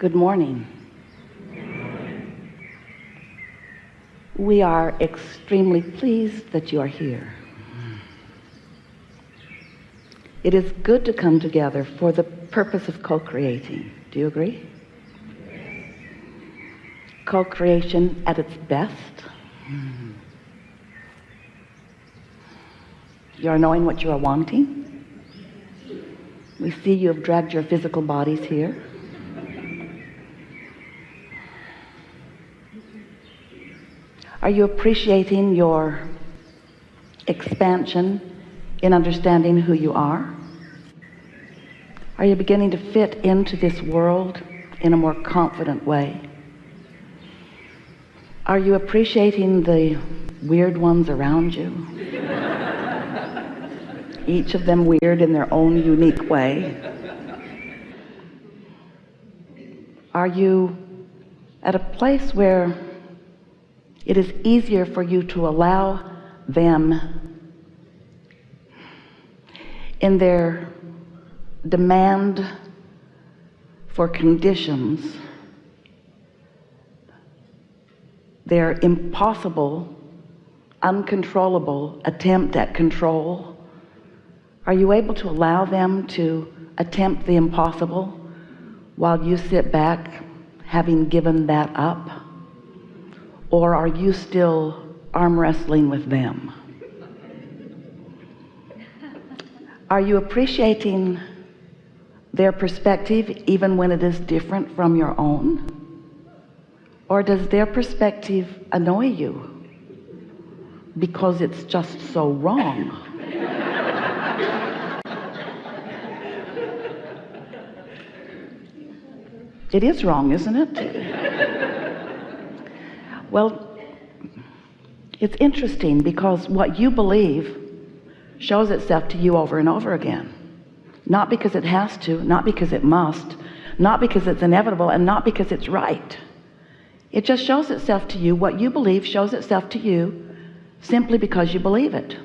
Good morning. We are extremely pleased that you are here. It is good to come together for the purpose of co-creating. Do you agree? Co-creation at its best. You are knowing what you are wanting. We see you have dragged your physical bodies here. Are you appreciating your expansion in understanding who you are? Are you beginning to fit into this world in a more confident way? Are you appreciating the weird ones around you? Each of them weird in their own unique way. Are you at a place where it is easier for you to allow them in their demand for conditions, their impossible, uncontrollable attempt at control? Are you able to allow them to attempt the impossible while you sit back having given that up? Or are you still arm wrestling with them? Are you appreciating their perspective even when it is different from your own? Or does their perspective annoy you because it's just so wrong? It is wrong, isn't it? Well, it's interesting because what you believe shows itself to you over and over again. Not because it has to, not because it must, not because it's inevitable, and not because it's right. It just shows itself to you. What you believe shows itself to you simply because you believe it.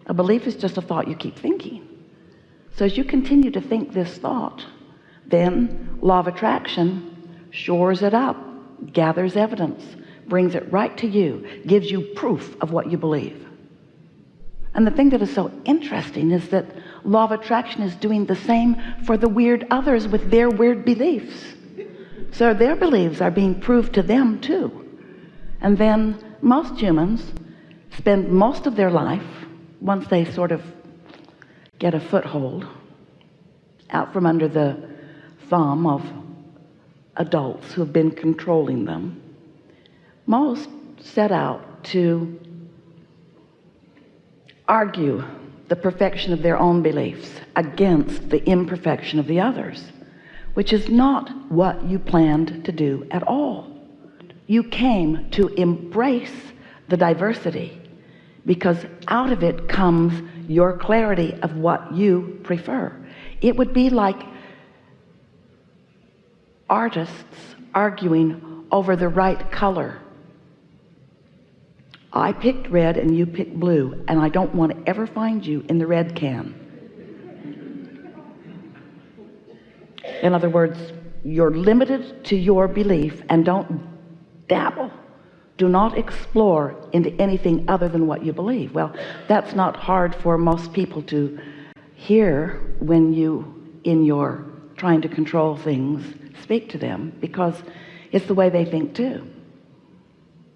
A belief is just a thought you keep thinking. So as you continue to think this thought, then law of attraction shores it up, gathers evidence, brings it right to you, gives you proof of what you believe. And the thing that is so interesting is that law of attraction is doing the same for the weird others with their weird beliefs. So their beliefs are being proved to them too. And then most humans spend most of their life, once they sort of get a foothold out from under the thumb of adults who have been controlling them, most set out to argue the perfection of their own beliefs against the imperfection of the others, which is not what you planned to do at all. You came to embrace the diversity because out of it comes your clarity of what you prefer. It would be like artists arguing over the right color. I picked red and you picked blue, and I don't want to ever find you in the red can. In other words, you're limited to your belief and don't dabble. Do not explore into anything other than what you believe. Well, that's not hard for most people to hear when you, in your trying to control things, speak to them, because it's the way they think too.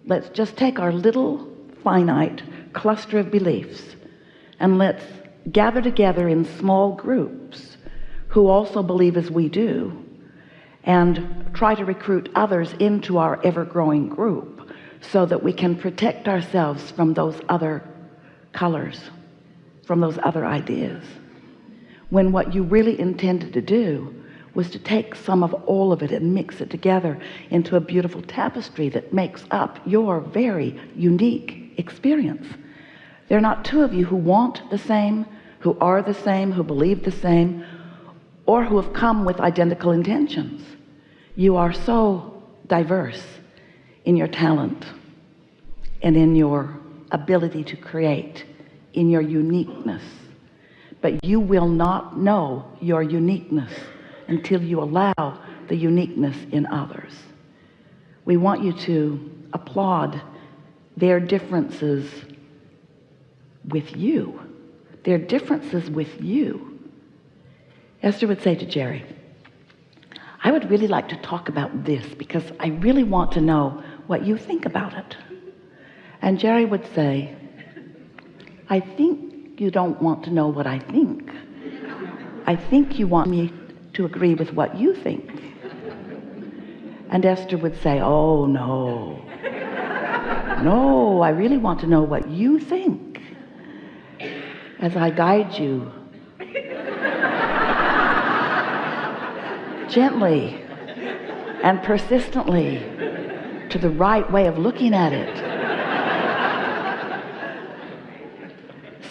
Let's just take our little finite cluster of beliefs and let's gather together in small groups who also believe as we do and try to recruit others into our ever-growing group so that we can protect ourselves from those other colors, from those other ideas, when what you really intended to do was to take some of all of it and mix it together into a beautiful tapestry that makes up your very unique experience. There are not two of you who want the same, who are the same, who believe the same, or who have come with identical intentions. You are so diverse in your talent and in your ability to create, in your uniqueness. But you will not know your uniqueness until you allow the uniqueness in others. We want you to applaud their differences with you. Their differences with you. Esther would say to Jerry, I would really like to talk about this because I really want to know what you think about it. And Jerry would say, I think you don't want to know what I think. I think you want me to agree with what you think. And Esther would say, oh no, I really want to know what you think as I guide you gently and persistently to the right way of looking at it.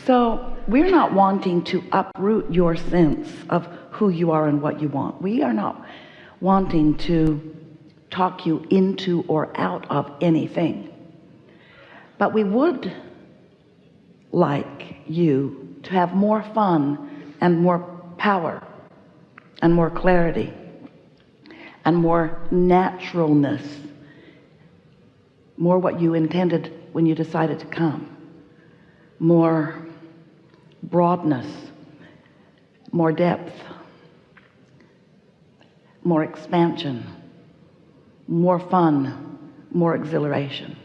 So we're not wanting to uproot your sense of who you are and what you want. We are not wanting to talk you into or out of anything. But we would like you to have more fun and more power and more clarity and more naturalness, more what you intended when you decided to come, more broadness, more depth, more expansion, more fun, more exhilaration.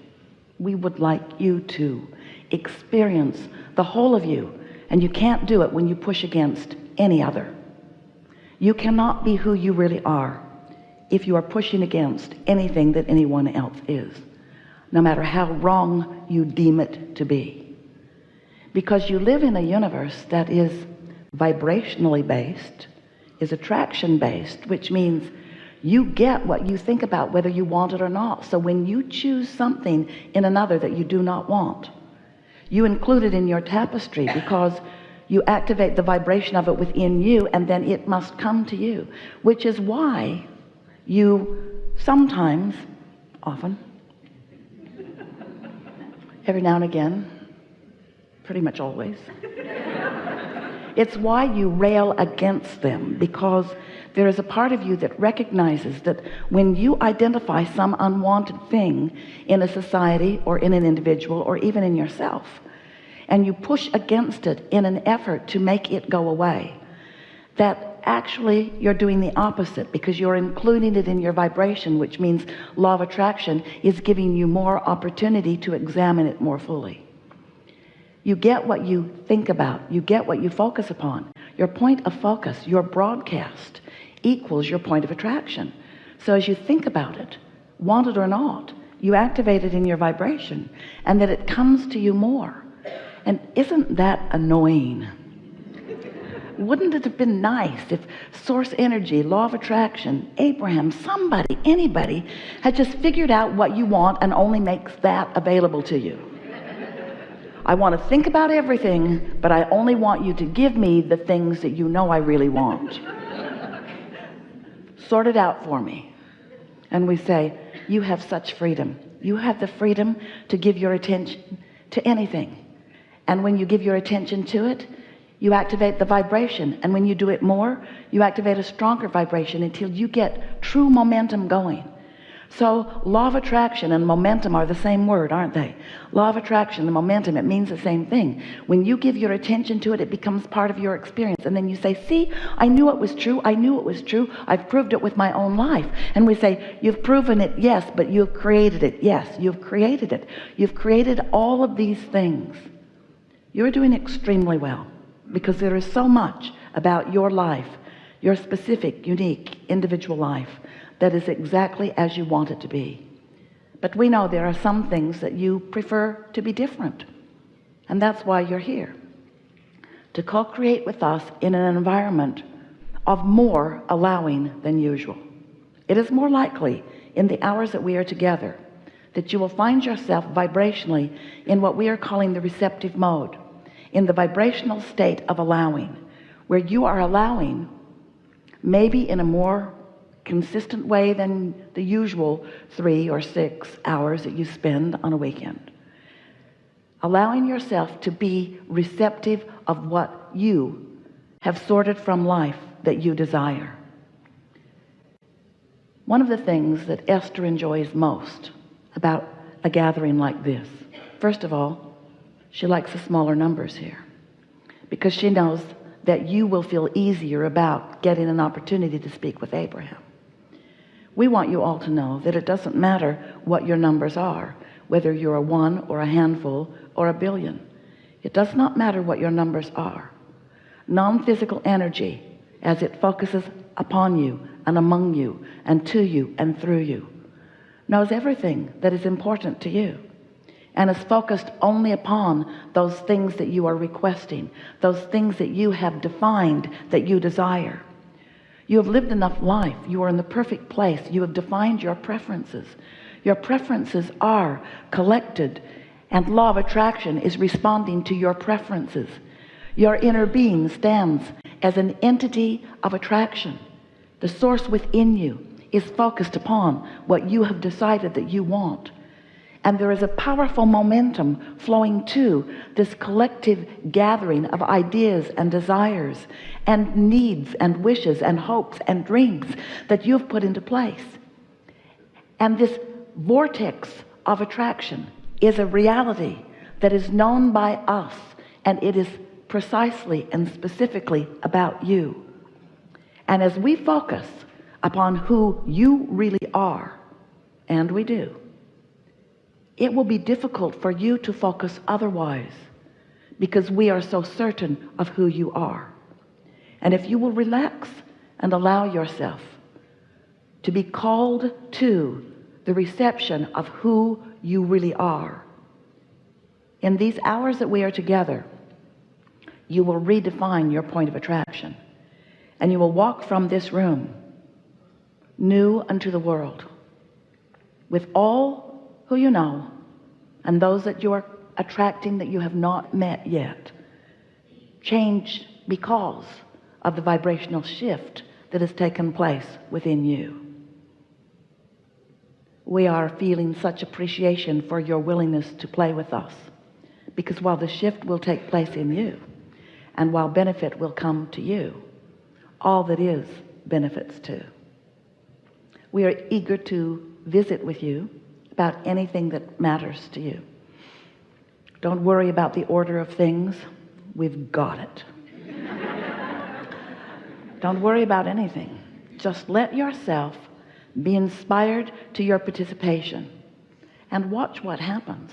We would like you to experience the whole of you, and you can't do it when you push against any other. You cannot be who you really are if you are pushing against anything that anyone else is, no matter how wrong you deem it to be. Because you live in a universe that is vibrationally based, is attraction based, which means you get what you think about whether you want it or not. So when you choose something in another that you do not want, you include it in your tapestry because you activate the vibration of it within you, and then it must come to you, which is why you sometimes, often, every now and again, pretty much always, it's why you rail against them, because there is a part of you that recognizes that when you identify some unwanted thing in a society or in an individual or even in yourself, and you push against it in an effort to make it go away, that actually you're doing the opposite, because you're including it in your vibration, which means law of attraction is giving you more opportunity to examine it more fully. You get what you think about, you get what you focus upon. Your point of focus, your broadcast, equals your point of attraction. So as you think about it, want it or not, you activate it in your vibration, and that it comes to you more. And isn't that annoying? Wouldn't it have been nice if source energy, law of attraction, Abraham, somebody, anybody had just figured out what you want and only makes that available to you? I want to think about everything, but I only want you to give me the things that you know I really want. Sort it out for me. And we say, you have such freedom. You have the freedom to give your attention to anything. And when you give your attention to it, you activate the vibration. And when you do it more, you activate a stronger vibration until you get true momentum going. So law of attraction and momentum are the same word, aren't they? Law of attraction and momentum, it means the same thing. When you give your attention to it, it becomes part of your experience. And then you say, see, I knew it was true. I knew it was true. I've proved it with my own life. And we say, you've proven it, yes, but you've created it. Yes, you've created it. You've created all of these things. You're doing extremely well, because there is so much about your life, your specific, unique, individual life, that is exactly as you want it to be. But we know there are some things that you prefer to be different. And that's why you're here, to co-create with us in an environment of more allowing than usual. It is more likely in the hours that we are together that you will find yourself vibrationally in what we are calling the receptive mode, in the vibrational state of allowing, where you are allowing, maybe in a more consistent way than the usual 3 or 6 hours that you spend on a weekend, allowing yourself to be receptive of what you have sorted from life that you desire. One of the things that Esther enjoys most about a gathering like this, first of all, she likes the smaller numbers here because she knows that you will feel easier about getting an opportunity to speak with Abraham. We want you all to know that it doesn't matter what your numbers are, whether you're a one or a handful or a billion. It does not matter what your numbers are. Non-physical energy, as it focuses upon you and among you and to you and through you, knows everything that is important to you and is focused only upon those things that you are requesting, those things that you have defined that you desire. You have lived enough life. You are in the perfect place. You have defined your preferences. Your preferences are collected, and law of attraction is responding to your preferences. Your inner being stands as an entity of attraction. The source within you is focused upon what you have decided that you want. And there is a powerful momentum flowing to this collective gathering of ideas and desires and needs and wishes and hopes and dreams that you've put into place. And this vortex of attraction is a reality that is known by us, and it is precisely and specifically about you. And as we focus upon who you really are, and we do, it will be difficult for you to focus otherwise, because we are so certain of who you are. And if you will relax and allow yourself to be called to the reception of who you really are, in these hours that we are together, you will redefine your point of attraction, and you will walk from this room new unto the world, with all who you know and those that you are attracting that you have not met yet, changed because of the vibrational shift that has taken place within you. We are feeling such appreciation for your willingness to play with us, because while the shift will take place in you, and while benefit will come to you, all that is benefits too. We are eager to visit with you about anything that matters to you. Don't worry about the order of things. We've got it. Don't worry about anything. Just let yourself be inspired to your participation and watch what happens.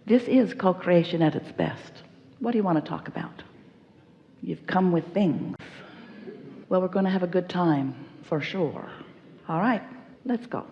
This is co-creation at its best. What do you want to talk about? You've come with things. Well, we're going to have a good time for sure. All right, let's go.